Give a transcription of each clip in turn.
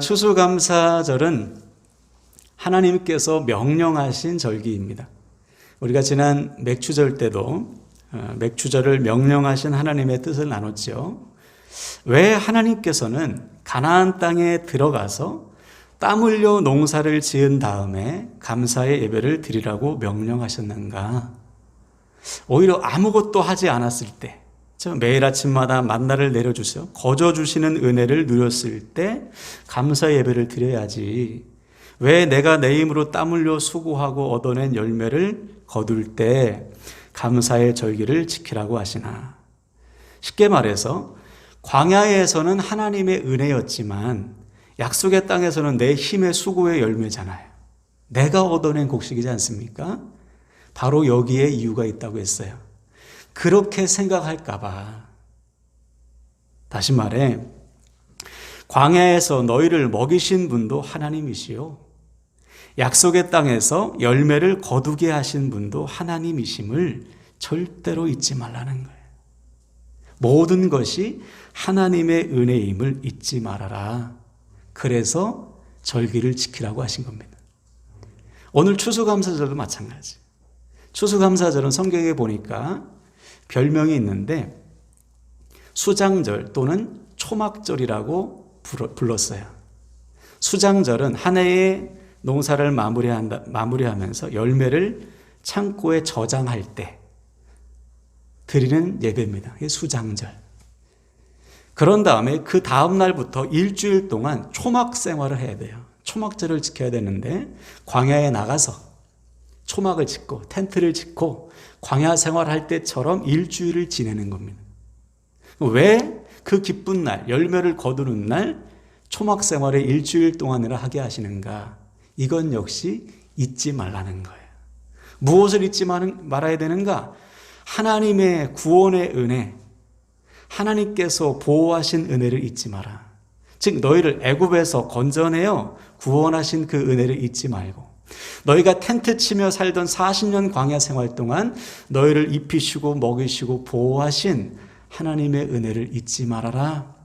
추수감사절은 하나님께서 명령하신 절기입니다. 우리가 지난 맥추절 때도 맥추절을 명령하신 하나님의 뜻을 나눴죠. 왜 하나님께서는 가나안 땅에 들어가서 땀 흘려 농사를 지은 다음에 감사의 예배를 드리라고 명령하셨는가? 오히려 아무것도 하지 않았을 때, 매일 아침마다 만나를 내려주셔 거저 주시는 은혜를 누렸을 때 감사의 예배를 드려야지. 왜 내가 내 힘으로 땀 흘려 수고하고 얻어낸 열매를 거둘 때 감사의 절기를 지키라고 하시나? 쉽게 말해서 광야에서는 하나님의 은혜였지만 약속의 땅에서는 내 힘의 수고의 열매잖아요. 내가 얻어낸 곡식이지 않습니까? 바로 여기에 이유가 있다고 했어요. 그렇게 생각할까 봐. 다시 말해, 광야에서 너희를 먹이신 분도 하나님이시요, 약속의 땅에서 열매를 거두게 하신 분도 하나님이심을 절대로 잊지 말라는 거예요. 모든 것이 하나님의 은혜임을 잊지 말아라. 그래서 절기를 지키라고 하신 겁니다. 오늘 추수감사절도 마찬가지. 추수감사절은 성경에 보니까 별명이 있는데 수장절 또는 초막절이라고 불렀어요. 수장절은 한 해의 농사를 마무리하면서 열매를 창고에 저장할 때 드리는 예배입니다. 이게 수장절. 그런 다음에 그 다음 날부터 일주일 동안 초막 생활을 해야 돼요. 초막절을 지켜야 되는데 광야에 나가서 초막을 짓고 텐트를 짓고 광야 생활할 때처럼 일주일을 지내는 겁니다. 왜 그 기쁜 날, 열매를 거두는 날 초막 생활을 일주일 동안이나 하게 하시는가? 이건 역시 잊지 말라는 거예요. 무엇을 잊지 말아야 되는가? 하나님의 구원의 은혜, 하나님께서 보호하신 은혜를 잊지 마라. 즉 너희를 애굽에서 건져내어 구원하신 그 은혜를 잊지 말고, 너희가 텐트 치며 살던 40년 광야 생활 동안 너희를 입히시고 먹이시고 보호하신 하나님의 은혜를 잊지 말아라.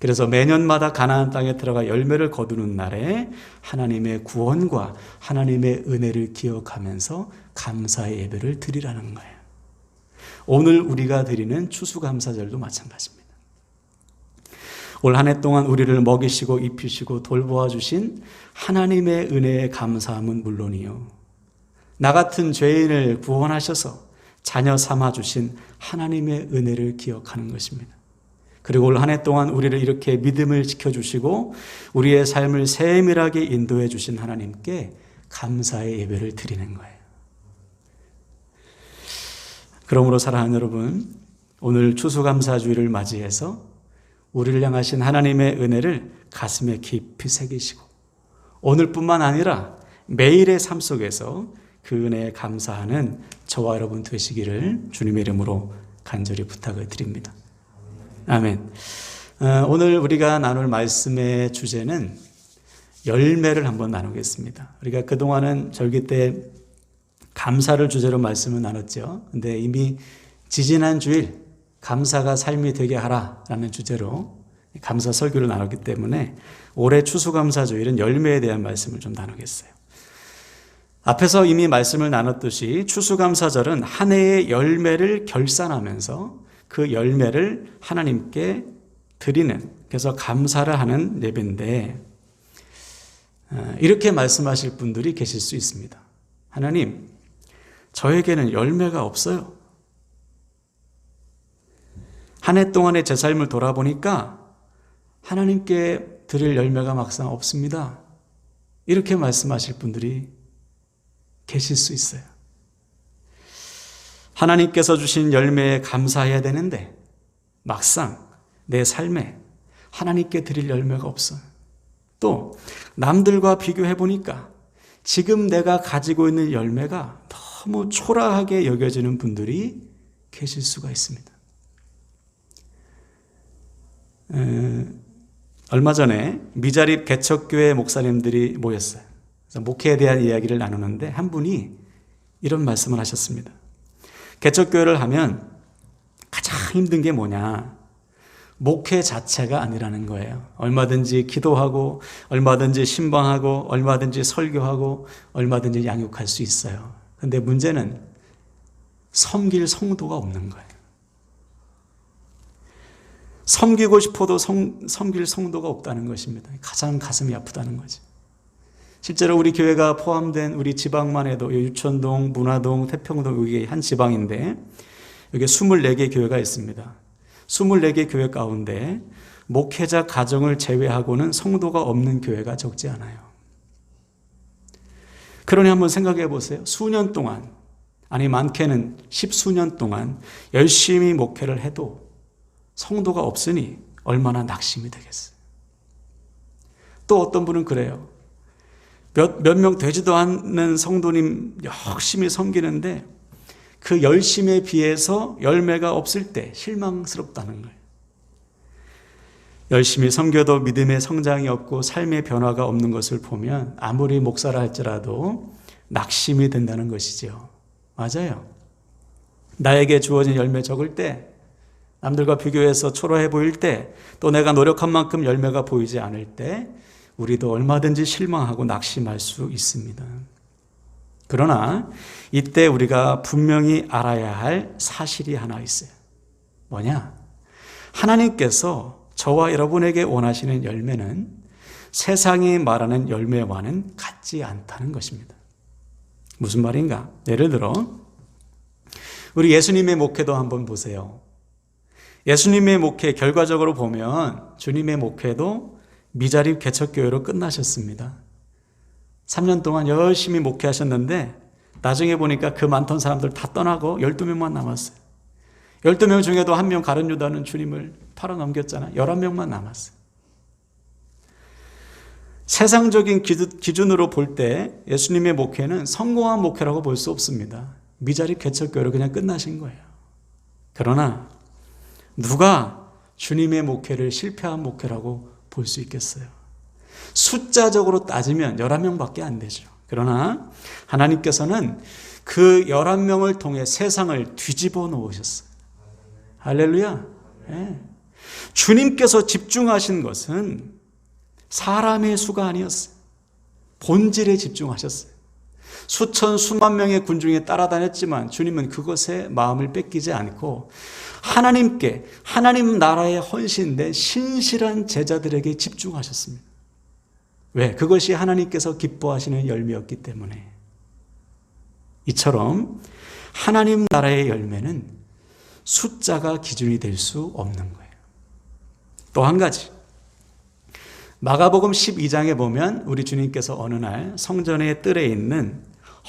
그래서 매년마다 가나안 땅에 들어가 열매를 거두는 날에 하나님의 구원과 하나님의 은혜를 기억하면서 감사의 예배를 드리라는 거예요. 오늘 우리가 드리는 추수감사절도 마찬가지입니다. 올 한 해 동안 우리를 먹이시고 입히시고 돌보아 주신 하나님의 은혜에 감사함은 물론이요, 나 같은 죄인을 구원하셔서 자녀 삼아 주신 하나님의 은혜를 기억하는 것입니다. 그리고 올 한 해 동안 우리를 이렇게 믿음을 지켜주시고 우리의 삶을 세밀하게 인도해 주신 하나님께 감사의 예배를 드리는 거예요. 그러므로 사랑하는 여러분, 오늘 추수감사주일을 맞이해서 우리를 향하신 하나님의 은혜를 가슴에 깊이 새기시고 오늘뿐만 아니라 매일의 삶 속에서 그 은혜에 감사하는 저와 여러분 되시기를 주님의 이름으로 간절히 부탁을 드립니다. 아멘. 오늘 우리가 나눌 말씀의 주제는 열매를 한번 나누겠습니다. 우리가 그동안은 절기 때 감사를 주제로 말씀을 나눴죠. 근데 이미 지지난 주일 감사가 삶이 되게 하라라는 주제로 감사 설교를 나눴기 때문에 올해 추수감사주일은 열매에 대한 말씀을 좀 나누겠어요. 앞에서 이미 말씀을 나눴듯이 추수감사절은 한 해의 열매를 결산하면서 그 열매를 하나님께 드리는, 그래서 감사를 하는 예배인데, 이렇게 말씀하실 분들이 계실 수 있습니다. 하나님, 저에게는 열매가 없어요. 한 해 동안의 제 삶을 돌아보니까 하나님께 드릴 열매가 막상 없습니다. 이렇게 말씀하실 분들이 계실 수 있어요. 하나님께서 주신 열매에 감사해야 되는데 막상 내 삶에 하나님께 드릴 열매가 없어요. 또 남들과 비교해 보니까 지금 내가 가지고 있는 열매가 너무 초라하게 여겨지는 분들이 계실 수가 있습니다. 얼마 전에 미자립 개척교회 목사님들이 모였어요. 그래서 목회에 대한 이야기를 나누는데 한 분이 이런 말씀을 하셨습니다. 개척교회를 하면 가장 힘든 게 뭐냐? 목회 자체가 아니라는 거예요. 얼마든지 기도하고 얼마든지 신방하고 얼마든지 설교하고 얼마든지 양육할 수 있어요. 근데 문제는 섬길 성도가 없는 거예요. 섬기고 싶어도 섬길 성도가 없다는 것입니다. 가장 가슴이 아프다는 거죠. 실제로 우리 교회가 포함된 우리 지방만 해도 유천동, 문화동, 태평동 이게 한 지방인데 여기 24개 교회가 있습니다. 24개 교회 가운데 목회자 가정을 제외하고는 성도가 없는 교회가 적지 않아요. 그러니 한번 생각해 보세요. 수년 동안, 아니 많게는 10수년 동안 열심히 목회를 해도 성도가 없으니 얼마나 낙심이 되겠어요. 또 어떤 분은 그래요. 몇 명 되지도 않는 성도님 열심히 섬기는데 그 열심에 비해서 열매가 없을 때 실망스럽다는 거예요. 열심히 섬겨도 믿음의 성장이 없고 삶의 변화가 없는 것을 보면 아무리 목사라 할지라도 낙심이 된다는 것이죠. 맞아요. 나에게 주어진 열매 적을 때, 남들과 비교해서 초라해 보일 때, 또 내가 노력한 만큼 열매가 보이지 않을 때 우리도 얼마든지 실망하고 낙심할 수 있습니다. 그러나 이때 우리가 분명히 알아야 할 사실이 하나 있어요. 뭐냐? 하나님께서 저와 여러분에게 원하시는 열매는 세상이 말하는 열매와는 같지 않다는 것입니다. 무슨 말인가? 예를 들어 우리 예수님의 목회도 한번 보세요. 예수님의 목회 결과적으로 보면 주님의 목회도 미자립 개척교회로 끝나셨습니다. 3년 동안 열심히 목회하셨는데 나중에 보니까 그 많던 사람들 다 떠나고 12명만 남았어요. 12명 중에도 한 명 가룟 유다는 주님을 팔아넘겼잖아요. 11명만 남았어요. 세상적인 기준으로 볼 때 예수님의 목회는 성공한 목회라고 볼 수 없습니다. 미자립 개척교회로 그냥 끝나신 거예요. 그러나 누가 주님의 목회를 실패한 목회라고 볼 수 있겠어요? 숫자적으로 따지면 11명밖에 안 되죠. 그러나 하나님께서는 그 11명을 통해 세상을 뒤집어 놓으셨어요. 할렐루야. 네. 주님께서 집중하신 것은 사람의 수가 아니었어요. 본질에 집중하셨어요. 수천 수만 명의 군중에 따라다녔지만 주님은 그것에 마음을 뺏기지 않고 하나님께, 하나님 나라에 헌신된 신실한 제자들에게 집중하셨습니다. 왜? 그것이 하나님께서 기뻐하시는 열매였기 때문에. 이처럼 하나님 나라의 열매는 숫자가 기준이 될 수 없는 거예요. 또 한 가지, 마가복음 12장에 보면 우리 주님께서 어느 날 성전의 뜰에 있는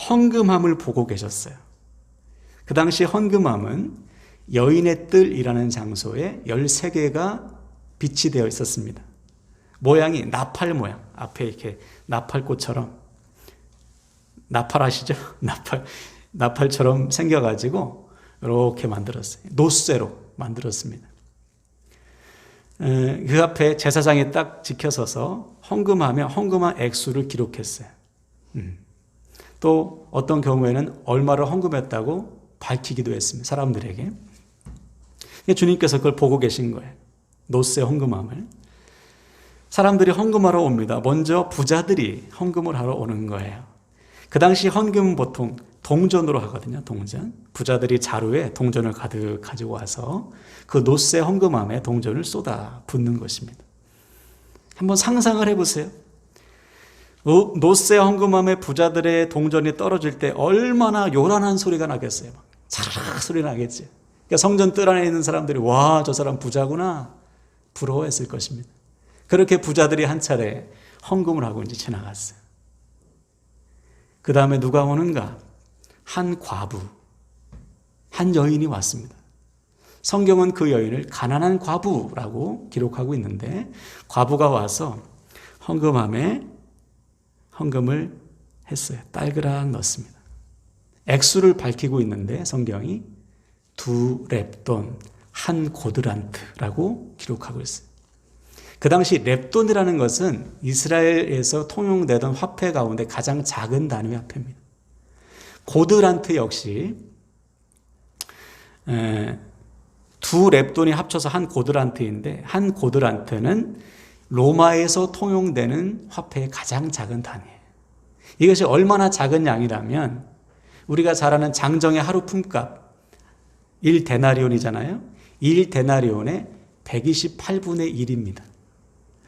헌금함을 보고 계셨어요. 그 당시 헌금함은 여인의 뜰이라는 장소에 13개가 비치되어 있었습니다. 모양이 나팔 모양, 앞에 이렇게 나팔꽃처럼, 나팔 아시죠? 나팔처럼 생겨가지고 이렇게 만들었어요. 노쇠로 만들었습니다. 그 앞에 제사장이 딱 지켜서서 헌금하면 헌금한 액수를 기록했어요. 또 어떤 경우에는 얼마를 헌금했다고 밝히기도 했습니다. 사람들에게. 주님께서 그걸 보고 계신 거예요. 노쇠 헌금함을. 사람들이 헌금하러 옵니다. 먼저 부자들이 헌금을 하러 오는 거예요. 그 당시 헌금은 보통 동전으로 하거든요. 동전. 부자들이 자루에 동전을 가득 가지고 와서 그 노쇠 헌금함에 동전을 쏟아 붓는 것입니다. 한번 상상을 해보세요. 노쇠 헌금함에 부자들의 동전이 떨어질 때 얼마나 요란한 소리가 나겠어요. 차라락 소리 나겠죠. 그러니까 성전 뜰 안에 있는 사람들이 와, 저 사람 부자구나 부러워했을 것입니다. 그렇게 부자들이 한 차례 헌금을 하고 이제 지나갔어요. 그 다음에 누가 오는가? 한 과부, 한 여인이 왔습니다. 성경은 그 여인을 가난한 과부라고 기록하고 있는데 과부가 와서 헌금함에 헌금을 했어요. 딸그락 넣었습니다. 액수를 밝히고 있는데 성경이 2렙돈, 한 고드란트라고 기록하고 있어요. 그 당시 렙돈이라는 것은 이스라엘에서 통용되던 화폐 가운데 가장 작은 단위의 화폐입니다. 고드란트 역시 두 렙돈이 합쳐서 한 고드란트인데 한 고드란트는 로마에서 통용되는 화폐의 가장 작은 단위예요. 이것이 얼마나 작은 양이라면 우리가 잘 아는 장정의 하루 품값 1데나리온이잖아요. 1데나리온의 128분의 1입니다.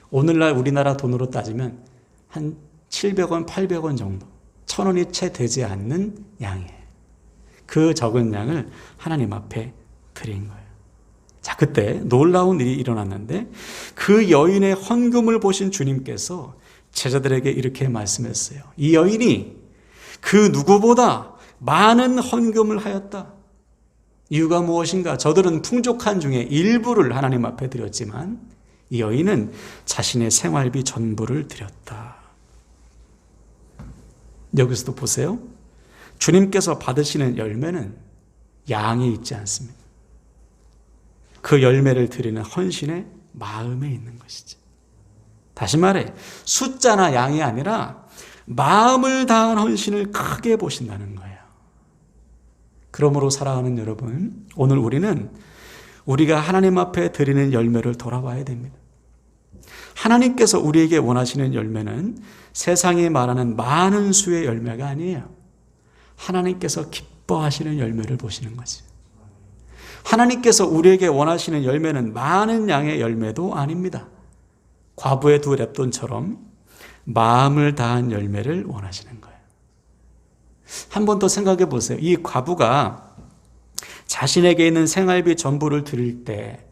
오늘날 우리나라 돈으로 따지면 한 700원, 800원 정도, 1,000원이 채 되지 않는 양이에요. 그 적은 양을 하나님 앞에 드린 거예요. 자, 그때 놀라운 일이 일어났는데 그 여인의 헌금을 보신 주님께서 제자들에게 이렇게 말씀했어요. 이 여인이 그 누구보다 많은 헌금을 하였다. 이유가 무엇인가? 저들은 풍족한 중에 일부를 하나님 앞에 드렸지만 이 여인은 자신의 생활비 전부를 드렸다. 여기서도 보세요. 주님께서 받으시는 열매는 양에 있지 않습니다. 그 열매를 드리는 헌신의 마음에 있는 것이죠. 다시 말해 숫자나 양이 아니라 마음을 다한 헌신을 크게 보신다는 거예요. 그러므로 사랑하는 여러분, 오늘 우리는 우리가 하나님 앞에 드리는 열매를 돌아봐야 됩니다. 하나님께서 우리에게 원하시는 열매는 세상이 말하는 많은 수의 열매가 아니에요. 하나님께서 기뻐하시는 열매를 보시는 거지. 하나님께서 우리에게 원하시는 열매는 많은 양의 열매도 아닙니다. 과부의 두 렙돈처럼 마음을 다한 열매를 원하시는 거예요. 한 번 더 생각해 보세요. 이 과부가 자신에게 있는 생활비 전부를 드릴 때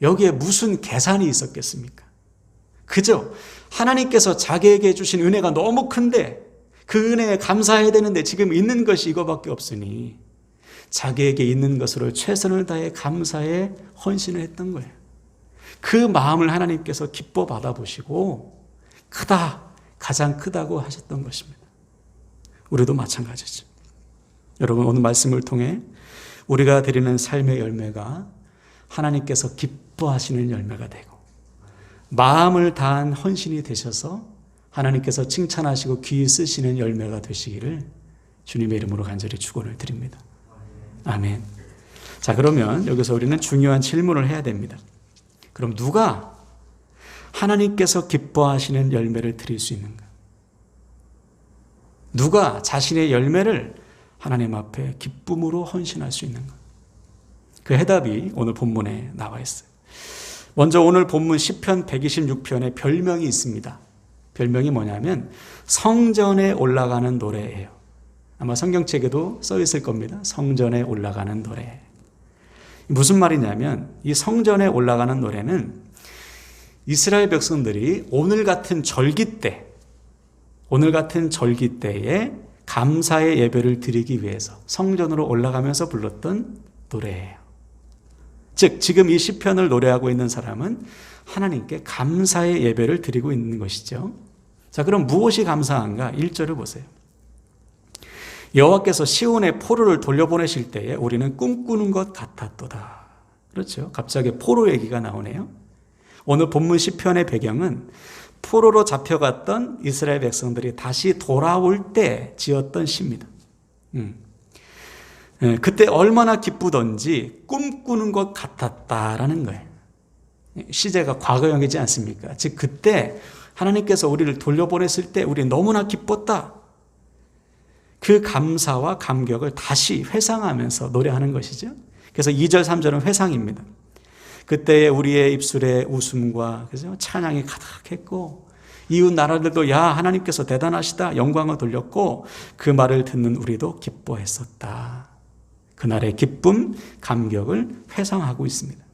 여기에 무슨 계산이 있었겠습니까? 그죠? 하나님께서 자기에게 주신 은혜가 너무 큰데 그 은혜에 감사해야 되는데 지금 있는 것이 이거밖에 없으니 자기에게 있는 것으로 최선을 다해 감사에 헌신을 했던 거예요. 그 마음을 하나님께서 기뻐 받아보시고 크다, 가장 크다고 하셨던 것입니다. 우리도 마찬가지죠. 여러분, 오늘 말씀을 통해 우리가 드리는 삶의 열매가 하나님께서 기뻐하시는 열매가 되고 마음을 다한 헌신이 되셔서 하나님께서 칭찬하시고 귀히 쓰시는 열매가 되시기를 주님의 이름으로 간절히 축원을 드립니다. 아멘. 자, 그러면 여기서 우리는 중요한 질문을 해야 됩니다. 그럼 누가 하나님께서 기뻐하시는 열매를 드릴 수 있는가? 누가 자신의 열매를 하나님 앞에 기쁨으로 헌신할 수 있는가? 그 해답이 오늘 본문에 나와 있어요. 먼저 오늘 본문 시편 126편에 별명이 있습니다. 별명이 뭐냐면 성전에 올라가는 노래예요. 아마 성경책에도 써 있을 겁니다. 성전에 올라가는 노래. 무슨 말이냐면 이 성전에 올라가는 노래는 이스라엘 백성들이 오늘 같은 절기 때에 감사의 예배를 드리기 위해서 성전으로 올라가면서 불렀던 노래예요. 즉 지금 이 시편을 노래하고 있는 사람은 하나님께 감사의 예배를 드리고 있는 것이죠. 자, 그럼 무엇이 감사한가? 1절을 보세요. 여호와께서 시온의 포로를 돌려보내실 때에 우리는 꿈꾸는 것 같았도다. 그렇죠. 갑자기 포로 얘기가 나오네요. 오늘 본문 시편의 배경은 포로로 잡혀갔던 이스라엘 백성들이 다시 돌아올 때 지었던 시입니다. 그때 얼마나 기쁘던지 꿈꾸는 것 같았다라는 거예요. 시제가 과거형이지 않습니까? 즉 그때 하나님께서 우리를 돌려보냈을 때 우리 너무나 기뻤다. 그 감사와 감격을 다시 회상하면서 노래하는 것이죠. 그래서 2절, 3절은 회상입니다. 그때의 우리의 입술에 웃음과 그래서 찬양이 가득했고 이웃 나라들도 야 하나님께서 대단하시다 영광을 돌렸고 그 말을 듣는 우리도 기뻐했었다. 그날의 기쁨, 감격을 회상하고 있습니다.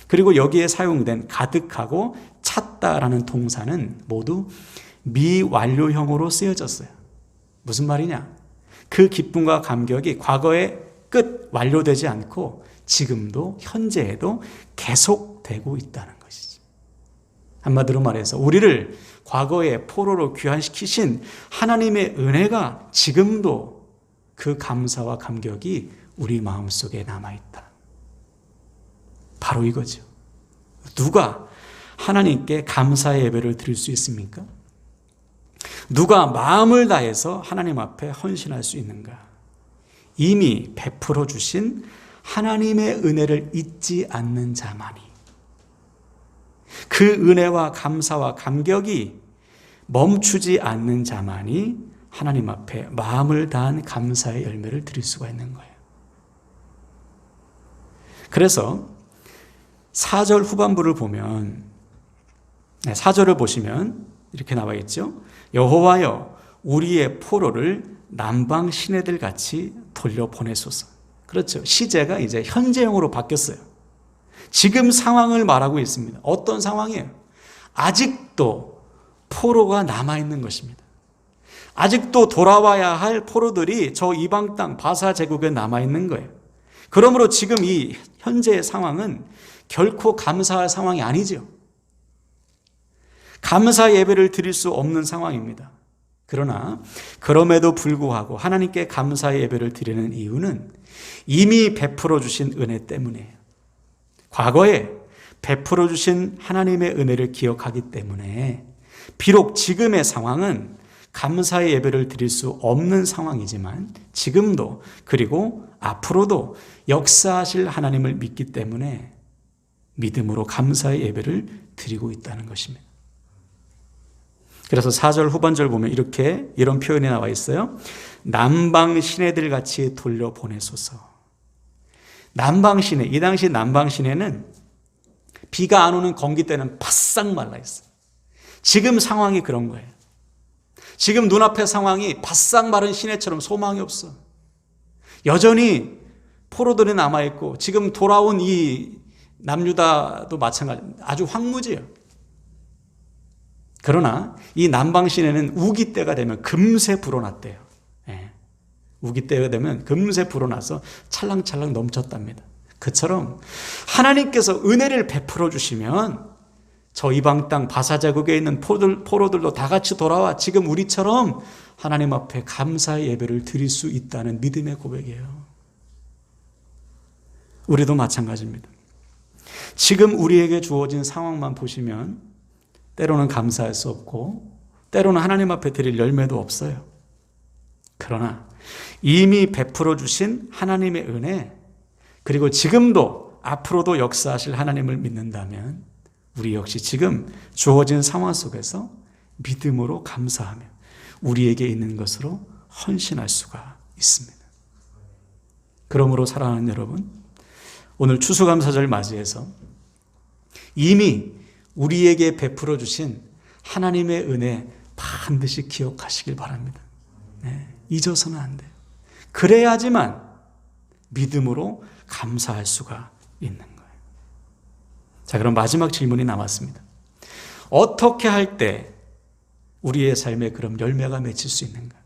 그리고 여기에 사용된 가득하고 찼다라는 동사는 모두 미완료형으로 쓰여졌어요. 무슨 말이냐? 그 기쁨과 감격이 과거에 끝 완료되지 않고 지금도 현재에도 계속되고 있다는 것이죠. 한마디로 말해서 우리를 과거에 포로로 귀환시키신 하나님의 은혜가 지금도 그 감사와 감격이 우리 마음속에 남아있다. 바로 이거죠. 누가 하나님께 감사의 예배를 드릴 수 있습니까? 누가 마음을 다해서 하나님 앞에 헌신할 수 있는가? 이미 베풀어 주신 하나님의 은혜를 잊지 않는 자만이, 그 은혜와 감사와 감격이 멈추지 않는 자만이 하나님 앞에 마음을 다한 감사의 열매를 드릴 수가 있는 거예요. 그래서 4절 후반부를 보면, 4절을 보시면 이렇게 나와 있죠. 여호와여 우리의 포로를 남방 시내들 같이 돌려보내소서. 그렇죠. 시제가 이제 현재형으로 바뀌었어요. 지금 상황을 말하고 있습니다. 어떤 상황이에요? 아직도 포로가 남아있는 것입니다. 아직도 돌아와야 할 포로들이 저 이방 땅 바사 제국에 남아있는 거예요. 그러므로 지금 이 현재의 상황은 결코 감사할 상황이 아니죠. 감사 예배를 드릴 수 없는 상황입니다. 그러나 그럼에도 불구하고 하나님께 감사의 예배를 드리는 이유는 이미 베풀어 주신 은혜 때문이에요. 과거에 베풀어 주신 하나님의 은혜를 기억하기 때문에 비록 지금의 상황은 감사의 예배를 드릴 수 없는 상황이지만 지금도 그리고 앞으로도 역사하실 하나님을 믿기 때문에 믿음으로 감사의 예배를 드리고 있다는 것입니다. 그래서 4절 후반절 보면 이런 표현이 나와 있어요. 남방 시내들 같이 돌려보내소서. 남방 시내, 이 당시 남방 시내는 비가 안 오는 건기 때는 바싹 말라 있어요. 지금 상황이 그런 거예요. 지금 눈앞의 상황이 바싹 마른 시내처럼 소망이 없어. 여전히 포로들이 남아있고 지금 돌아온 이 남유다도 마찬가지, 아주 황무지예요. 그러나 이 남방 시내는 우기 때가 되면 금세 불어났대요. 우기 때가 되면 금세 불어나서 찰랑찰랑 넘쳤답니다. 그처럼 하나님께서 은혜를 베풀어 주시면 저 이방 땅 바사 제국에 있는 포로들도 다 같이 돌아와 지금 우리처럼 하나님 앞에 감사의 예배를 드릴 수 있다는 믿음의 고백이에요. 우리도 마찬가지입니다. 지금 우리에게 주어진 상황만 보시면 때로는 감사할 수 없고 때로는 하나님 앞에 드릴 열매도 없어요. 그러나 이미 베풀어 주신 하나님의 은혜, 그리고 지금도 앞으로도 역사하실 하나님을 믿는다면 우리 역시 지금 주어진 상황 속에서 믿음으로 감사하며 우리에게 있는 것으로 헌신할 수가 있습니다. 그러므로 사랑하는 여러분, 오늘 추수감사절 맞이해서 이미 우리에게 베풀어 주신 하나님의 은혜 반드시 기억하시길 바랍니다. 잊어서는 안 돼요. 그래야지만 믿음으로 감사할 수가 있는 거예요. 자, 그럼 마지막 질문이 남았습니다. 어떻게 할 때 우리의 삶에 그럼 열매가 맺힐 수 있는가?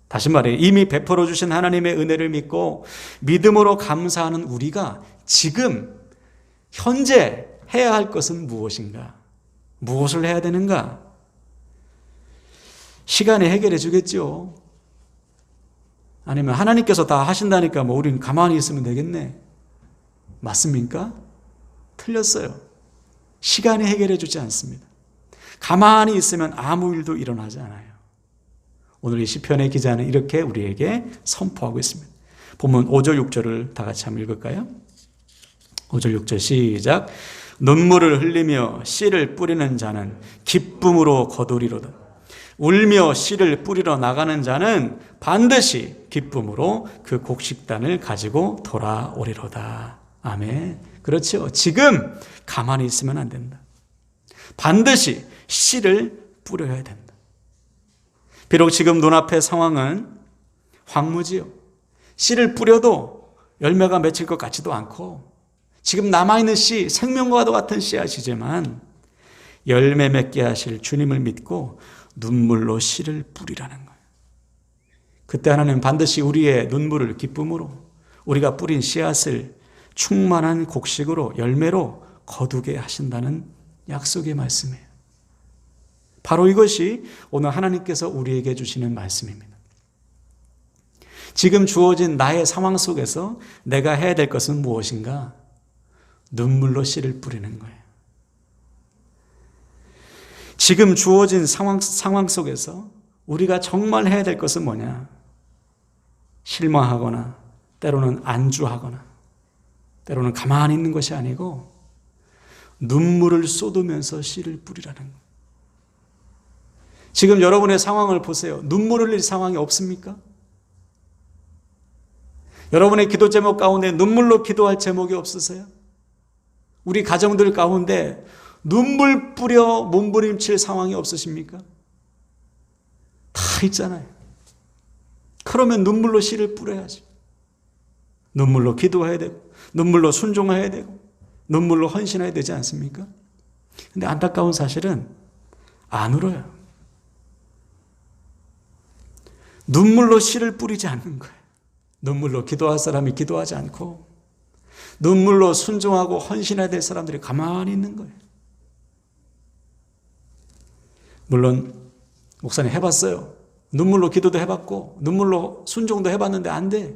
다시 말해, 이미 베풀어 주신 하나님의 은혜를 믿고 믿음으로 감사하는 우리가 지금 현재 해야 할 것은 무엇인가? 무엇을 해야 되는가? 시간이 해결해 주겠죠. 아니면 하나님께서 다 하신다니까 뭐 우리는 가만히 있으면 되겠네. 맞습니까? 틀렸어요. 시간이 해결해 주지 않습니다. 가만히 있으면 아무 일도 일어나지 않아요. 오늘 이 시편의 기자는 이렇게 우리에게 선포하고 있습니다. 본문 5절 6절을 다 같이 한번 읽을까요? 5절 6절 시작. 눈물을 흘리며 씨를 뿌리는 자는 기쁨으로 거두리로다. 울며 씨를 뿌리러 나가는 자는 반드시 기쁨으로 그 곡식단을 가지고 돌아오리로다. 아멘. 그렇죠. 지금 가만히 있으면 안 된다. 반드시 씨를 뿌려야 된다. 비록 지금 눈앞의 상황은 황무지요. 씨를 뿌려도 열매가 맺힐 것 같지도 않고 지금 남아있는 씨, 생명과도 같은 씨앗이지만 열매 맺게 하실 주님을 믿고 눈물로 씨를 뿌리라는 거예요. 그때 하나님은 반드시 우리의 눈물을 기쁨으로 우리가 뿌린 씨앗을 충만한 곡식으로 열매로 거두게 하신다는 약속의 말씀이에요. 바로 이것이 오늘 하나님께서 우리에게 주시는 말씀입니다. 지금 주어진 나의 상황 속에서 내가 해야 될 것은 무엇인가? 눈물로 씨를 뿌리는 거예요. 지금 주어진 상황 속에서 우리가 정말 해야 될 것은 뭐냐? 실망하거나 때로는 안주하거나 때로는 가만히 있는 것이 아니고 눈물을 쏟으면서 씨를 뿌리라는 거예요. 지금 여러분의 상황을 보세요. 눈물 흘릴 상황이 없습니까? 여러분의 기도 제목 가운데 눈물로 기도할 제목이 없으세요? 우리 가정들 가운데 눈물 뿌려 몸부림칠 상황이 없으십니까? 다 있잖아요. 그러면 눈물로 씨를 뿌려야지. 눈물로 기도해야 되고 눈물로 순종해야 되고 눈물로 헌신해야 되지 않습니까? 근데 안타까운 사실은 안 울어요. 눈물로 씨를 뿌리지 않는 거예요. 눈물로 기도할 사람이 기도하지 않고 눈물로 순종하고 헌신해야 될 사람들이 가만히 있는 거예요. 물론 목사님 해봤어요. 눈물로 기도도 해봤고 눈물로 순종도 해봤는데 안 돼.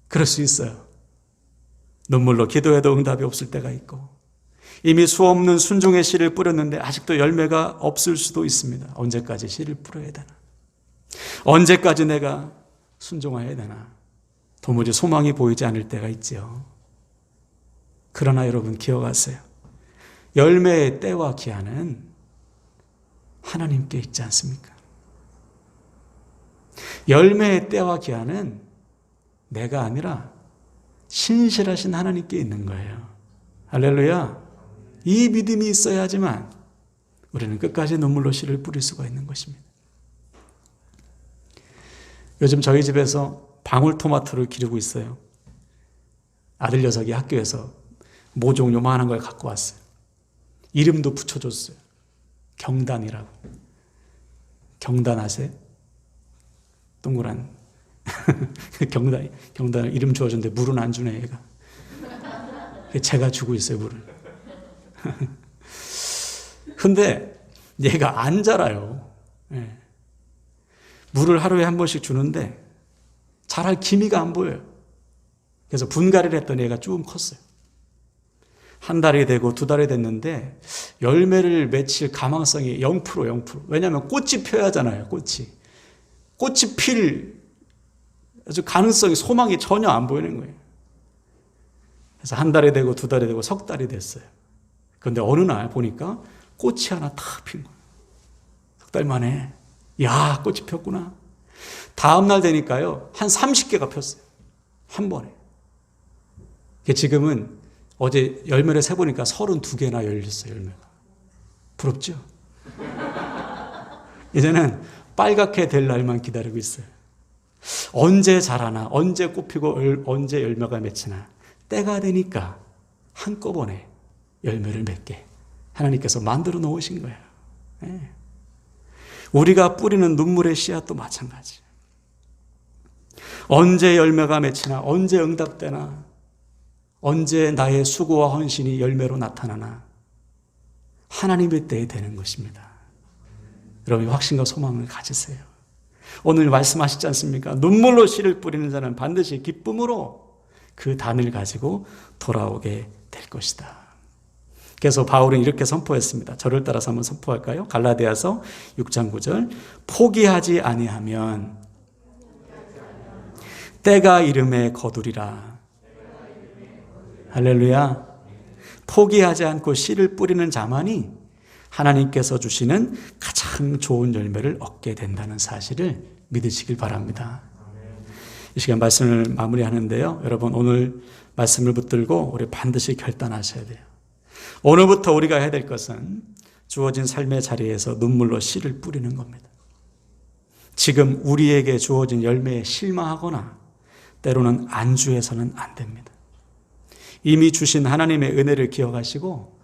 그럴 수 있어요. 눈물로 기도해도 응답이 없을 때가 있고 이미 수없는 순종의 씨를 뿌렸는데 아직도 열매가 없을 수도 있습니다. 언제까지 씨를 뿌려야 되나? 언제까지 내가 순종해야 되나? 도무지 소망이 보이지 않을 때가 있죠. 그러나 여러분 기억하세요. 열매의 때와 기한은 하나님께 있지 않습니까? 열매의 때와 기한은 내가 아니라 신실하신 하나님께 있는 거예요. 할렐루야. 이 믿음이 있어야지만 우리는 끝까지 눈물로 씨를 뿌릴 수가 있는 것입니다. 요즘 저희 집에서 방울토마토를 기르고 있어요. 아들 녀석이 학교에서 모종 요만한 걸 갖고 왔어요. 이름도 붙여줬어요. 경단이라고. 경단 아세요? 동그란 경단 이름 주어줬는데 물은 안 주네 얘가. 제가 주고 있어요 물을. 근데 얘가 안 자라요. 네. 물을 하루에 한 번씩 주는데 자랄 기미가 안 보여요. 그래서 분갈이를 했더니 얘가 쭉 컸어요. 한 달이 되고 두 달이 됐는데 열매를 맺힐 가망성이 0%. 왜냐하면 꽃이 펴야 하잖아요. 꽃이 필 아주 가능성이 소망이 전혀 안 보이는 거예요. 그래서 한 달이 되고 두 달이 되고 석 달이 됐어요. 그런데 어느 날 보니까 꽃이 하나 탁 핀 거예요. 석 달 만에 야 꽃이 폈구나. 다음 날 되니까요 한 30개가 폈어요. 한 번에. 지금은 어제 열매를 세보니까 32개나 열렸어요. 열매가. 부럽죠? 이제는 빨갛게 될 날만 기다리고 있어요. 언제 자라나 언제 꽃피고 언제 열매가 맺히나 때가 되니까 한꺼번에 열매를 맺게 하나님께서 만들어 놓으신 거예요. 네. 우리가 뿌리는 눈물의 씨앗도 마찬가지. 언제 열매가 맺히나 언제 응답되나 언제 나의 수고와 헌신이 열매로 나타나나 하나님의 때에 되는 것입니다. 여러분 확신과 소망을 가지세요. 오늘 말씀하시지 않습니까? 눈물로 씨를 뿌리는 자는 반드시 기쁨으로 그 단을 가지고 돌아오게 될 것이다. 그래서 바울은 이렇게 선포했습니다. 저를 따라서 한번 선포할까요? 갈라디아서 6장 9절 포기하지 아니하면 때가 이름에 거두리라. 할렐루야. 포기하지 않고 씨를 뿌리는 자만이 하나님께서 주시는 가장 좋은 열매를 얻게 된다는 사실을 믿으시길 바랍니다. 이 시간 말씀을 마무리하는데요. 여러분 오늘 말씀을 붙들고 우리 반드시 결단하셔야 돼요. 오늘부터 우리가 해야 될 것은 주어진 삶의 자리에서 눈물로 씨를 뿌리는 겁니다. 지금 우리에게 주어진 열매에 실망하거나 때로는 안주해서는 안 됩니다. 이미 주신 하나님의 은혜를 기억하시고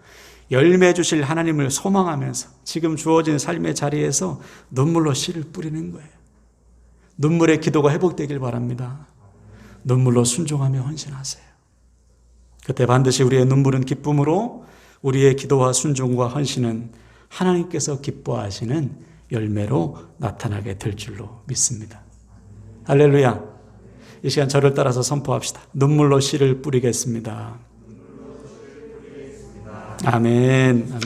열매 주실 하나님을 소망하면서 지금 주어진 삶의 자리에서 눈물로 씨를 뿌리는 거예요. 눈물의 기도가 회복되길 바랍니다. 눈물로 순종하며 헌신하세요. 그때 반드시 우리의 눈물은 기쁨으로 우리의 기도와 순종과 헌신은 하나님께서 기뻐하시는 열매로 나타나게 될 줄로 믿습니다. 할렐루야. 이 시간 저를 따라서 선포합시다. 눈물로 씨를 뿌리겠습니다. 아멘. 아멘.